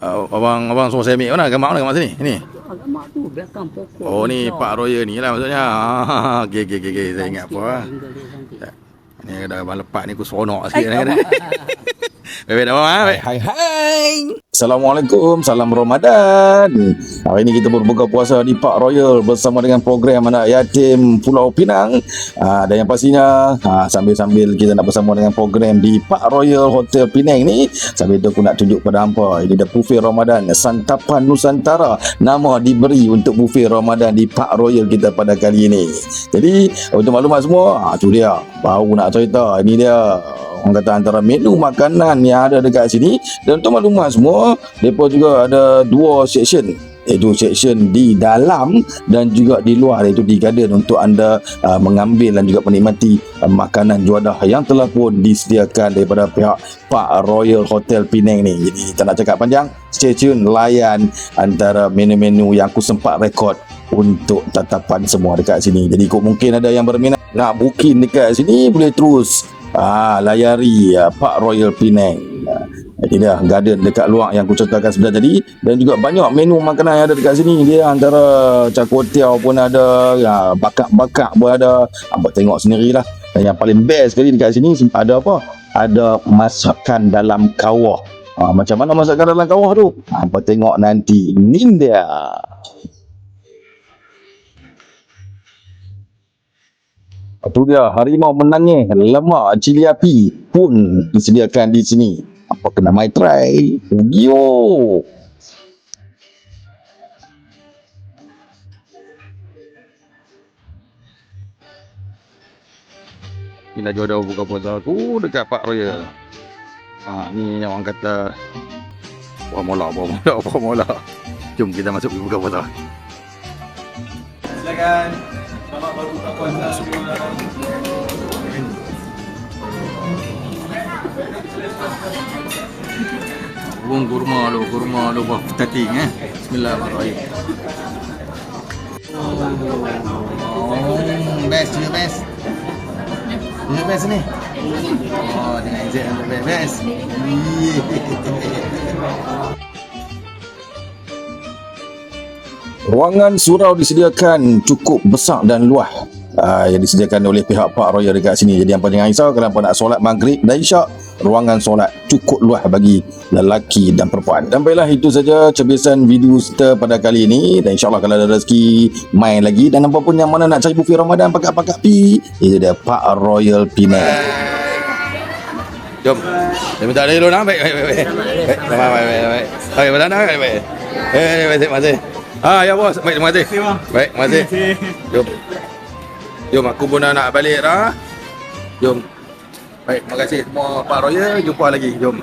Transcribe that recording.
Abang suruh saya ambil mana gambar sini? Ini. Alamak tu belakang pokok. Oh ni Pak Roya ni lah maksudnya. Okey saya ingat apa. Ni ada abang lepak ni aku seronok sikit ni. Baik dah abang. Hai. Assalamualaikum, salam Ramadan. Hari ini kita berbuka puasa di Park Royal bersama dengan program Anak Yatim Pulau Pinang. Dan yang pastinya sambil-sambil kita nak bersama dengan program di Park Royal Hotel Penang ni, sambil tu aku nak tunjuk pada hampa, ini dah buffet Ramadan Santapan Nusantara. Nama diberi untuk buffet Ramadan di Park Royal kita pada kali ini. Jadi untuk maklumat semua, tu dia baru nak cerita. Ini dia orang kata antara menu makanan yang ada dekat sini. Dan untuk maklumat semua, mereka juga ada dua section, iaitu section di dalam dan juga di luar, iaitu di garden untuk anda mengambil dan juga menikmati makanan juadah yang telah pun disediakan daripada pihak Park Royal Hotel Penang ni. Jadi tak nak cakap panjang, stay tune, layan antara menu-menu yang aku sempat rekod untuk tatapan semua dekat sini. Jadi kok mungkin ada yang berminat nak booking dekat sini, boleh terus layari Park Royal Penang. Ini dia garden dekat luar yang aku ceritakan sebentar tadi. Dan juga banyak menu makanan yang ada dekat sini. Dia antara cakotiao pun ada, bakak-bakak pun ada. Abang tengok sendirilah. Dan yang paling best sekali dekat sini ada apa? Ada masakan dalam kawah. Macam mana masakan dalam kawah tu? Abang tengok nanti. Ini dia. Itu dia, harimau menangis, lemak cili api pun disediakan di sini. Apa kena mai try? Yo. Ini dah jodoh buka puasa aku dekat Park Royal. Ni orang kata formula. Jom kita masuk buka puasa. Silakan. Selamat berbuka puasa semua. Bung kurma lu buah cacing Bismillahirrahmanirrahim. Best ni. Dengan Z untuk best. Ruangan surau disediakan cukup besar dan luas, yang disediakan oleh pihak Park Royal dekat sini. Jadi apa jangan risau kalau nak solat maghrib dan isyak, ruangan solat cukup luas bagi lelaki dan perempuan. Dan baiklah, itu saja cebisan video kita pada kali ini. Dan insyaAllah kalau ada rezeki main lagi. Dan apa pun yang mana nak cari buffet Ramadan pakak-pakak pi, itu dia Park Royal Penang. Jom. Saya minta ada dulu nak. Baik. Baik, bertanda kan? Baik. Terima kasih. Ya bos. Baik, terima kasih. Baik, terima kasih. Jom, aku pun nak balik dah. Jom. Baik, terima kasih semua Park Royal. Jumpa lagi. Jom.